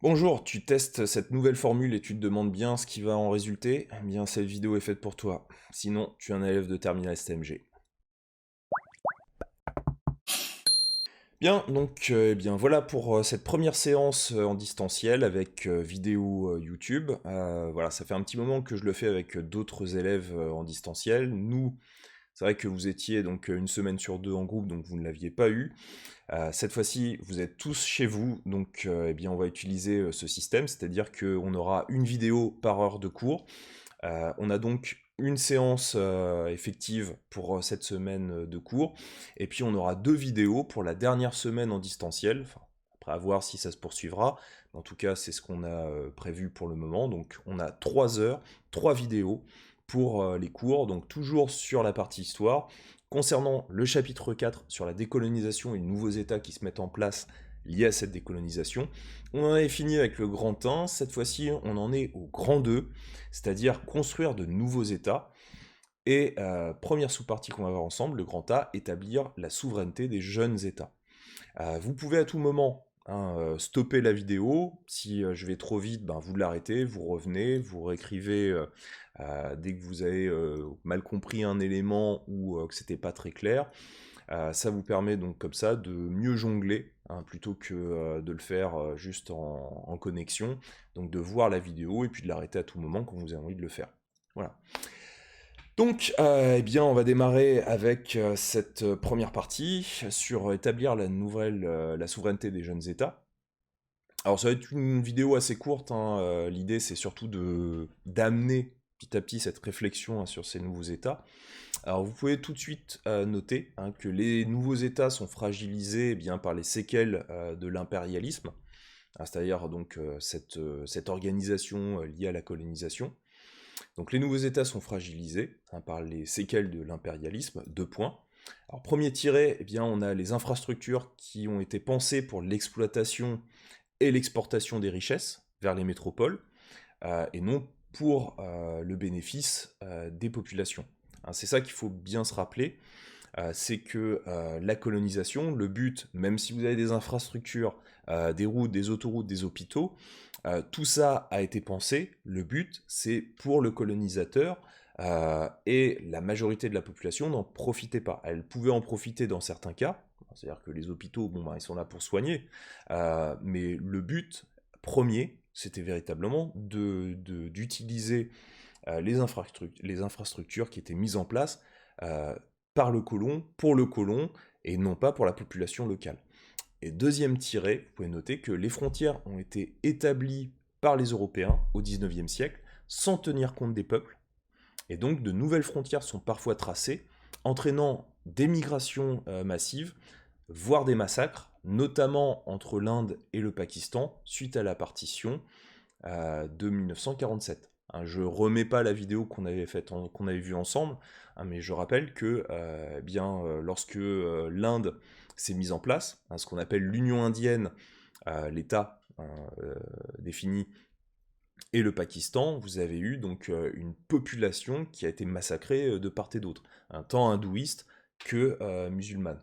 Bonjour, tu testes cette nouvelle formule et tu te demandes bien ce qui va en résulter? Eh bien, cette vidéo est faite pour toi. Sinon, tu es un élève de terminale STMG. Bien, donc, eh bien, voilà pour cette première séance en distanciel avec vidéo YouTube. Voilà, ça fait un petit moment que je le fais avec d'autres élèves en distanciel. Nous, c'est vrai que vous étiez donc une semaine sur deux en groupe, donc vous ne l'aviez pas eu. Cette fois-ci, vous êtes tous chez vous, donc eh bien, on va utiliser ce système, c'est-à-dire qu'on aura une vidéo par heure de cours. On a donc une séance effective pour cette semaine de cours, et puis on aura deux vidéos pour la dernière semaine en distanciel, enfin, après à voir si ça se poursuivra, mais en tout cas c'est ce qu'on a prévu pour le moment, donc on a 3 heures, 3 vidéos pour les cours, donc toujours sur la partie histoire. Concernant le chapitre 4 sur la décolonisation et les nouveaux États qui se mettent en place liés à cette décolonisation, on en avait fini avec le grand 1, cette fois-ci on en est au grand 2, c'est-à-dire construire de nouveaux États. Et première sous-partie qu'on va voir ensemble, le grand A, établir la souveraineté des jeunes États. Vous pouvez à tout moment stopper la vidéo. Si je vais trop vite, ben, vous l'arrêtez, vous revenez, vous réécrivez dès que vous avez mal compris un élément ou que c'était pas très clair. Ça vous permet donc comme ça de mieux jongler, hein, plutôt que de le faire juste en connexion. Donc de voir la vidéo et puis de l'arrêter à tout moment quand vous avez envie de le faire. Voilà. Donc, eh bien, on va démarrer avec cette première partie sur établir la souveraineté des jeunes États. Alors, ça va être une vidéo assez courte, hein, l'idée c'est surtout d'amener petit à petit cette réflexion, hein, sur ces nouveaux États. Alors, vous pouvez tout de suite noter, hein, que les nouveaux États sont fragilisés eh bien, par les séquelles de l'impérialisme, hein, c'est-à-dire donc cette organisation liée à la colonisation. Donc les nouveaux États sont fragilisés, hein, par les séquelles de l'impérialisme, deux points. Alors premier tiret, eh bien, on a les infrastructures qui ont été pensées pour l'exploitation et l'exportation des richesses vers les métropoles, et non pour le bénéfice des populations. Hein, c'est ça qu'il faut bien se rappeler, c'est que la colonisation, le but, même si vous avez des infrastructures, des routes, des autoroutes, des hôpitaux, tout ça a été pensé, le but, c'est pour le colonisateur, et la majorité de la population n'en profitait pas. Elle pouvait en profiter dans certains cas, c'est-à-dire que les hôpitaux, bon, ben, ils sont là pour soigner, mais le but premier, c'était véritablement d'utiliser les infrastructures qui étaient mises en place euh, par le colon, pour le colon, et non pas pour la population locale. Et deuxième tiré, vous pouvez noter que les frontières ont été établies par les Européens au XIXe siècle, sans tenir compte des peuples, et donc de nouvelles frontières sont parfois tracées, entraînant des migrations massives, voire des massacres, notamment entre l'Inde et le Pakistan, suite à la partition de 1947. Hein, je remets pas la vidéo qu'on avait qu'on avait vue ensemble, hein, mais je rappelle que lorsque l'Inde s'est mise en place, hein, ce qu'on appelle l'Union indienne, l'État défini, et le Pakistan, vous avez eu donc une population qui a été massacrée de part et d'autre, hein, tant hindouiste que musulmane.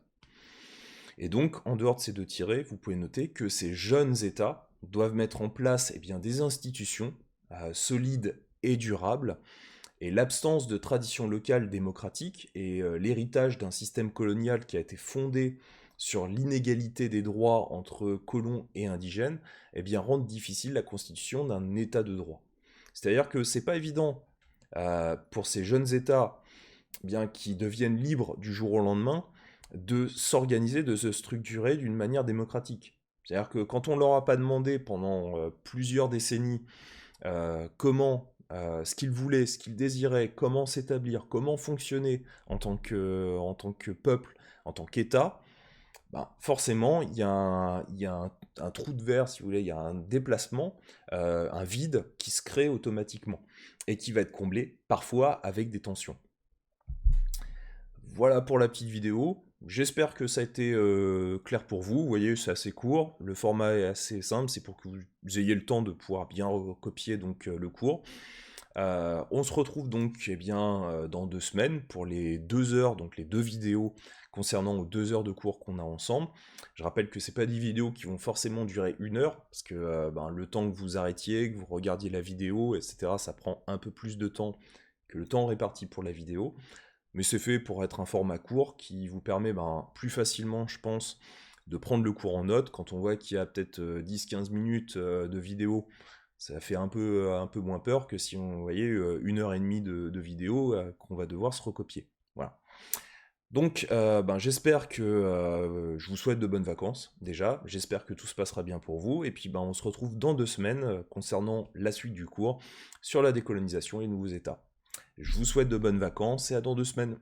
Et donc, en dehors de ces deux tirets, vous pouvez noter que ces jeunes États doivent mettre en place des institutions solides et durables, et l'absence de tradition locale démocratique et l'héritage d'un système colonial qui a été fondé sur l'inégalité des droits entre colons et indigènes, rendent difficile la constitution d'un État de droit. C'est-à-dire que c'est pas évident pour ces jeunes États qui deviennent libres du jour au lendemain, de s'organiser, de se structurer d'une manière démocratique. C'est-à-dire que quand on leur a pas demandé pendant plusieurs décennies comment, ce qu'ils voulaient, ce qu'ils désiraient, comment s'établir, comment fonctionner en tant que peuple, en tant qu'État, ben, forcément, il y a un trou de verre, si vous voulez, il y a un déplacement, un vide qui se crée automatiquement et qui va être comblé parfois avec des tensions. Voilà pour la petite vidéo. J'espère que ça a été clair pour vous. Vous voyez, c'est assez court. Le format est assez simple. C'est pour que vous ayez le temps de pouvoir bien recopier donc, le cours. On se retrouve donc dans 2 semaines pour les 2 heures, donc les 2 vidéos concernant aux 2 heures de cours qu'on a ensemble. Je rappelle que c'est pas des vidéos qui vont forcément durer 1 heure, parce que le temps que vous arrêtiez, que vous regardiez la vidéo, etc., ça prend un peu plus de temps que le temps réparti pour la vidéo. Mais c'est fait pour être un format court qui vous permet plus facilement, je pense, de prendre le cours en note. Quand on voit qu'il y a peut-être 10-15 minutes de vidéo, ça fait un peu moins peur que si on voyait 1 heure et demie de vidéo qu'on va devoir se recopier. Voilà. Donc, j'espère que je vous souhaite de bonnes vacances, déjà. J'espère que tout se passera bien pour vous. Et puis, on se retrouve dans 2 semaines concernant la suite du cours sur la décolonisation et les nouveaux États. Je vous souhaite de bonnes vacances et à dans 2 semaines.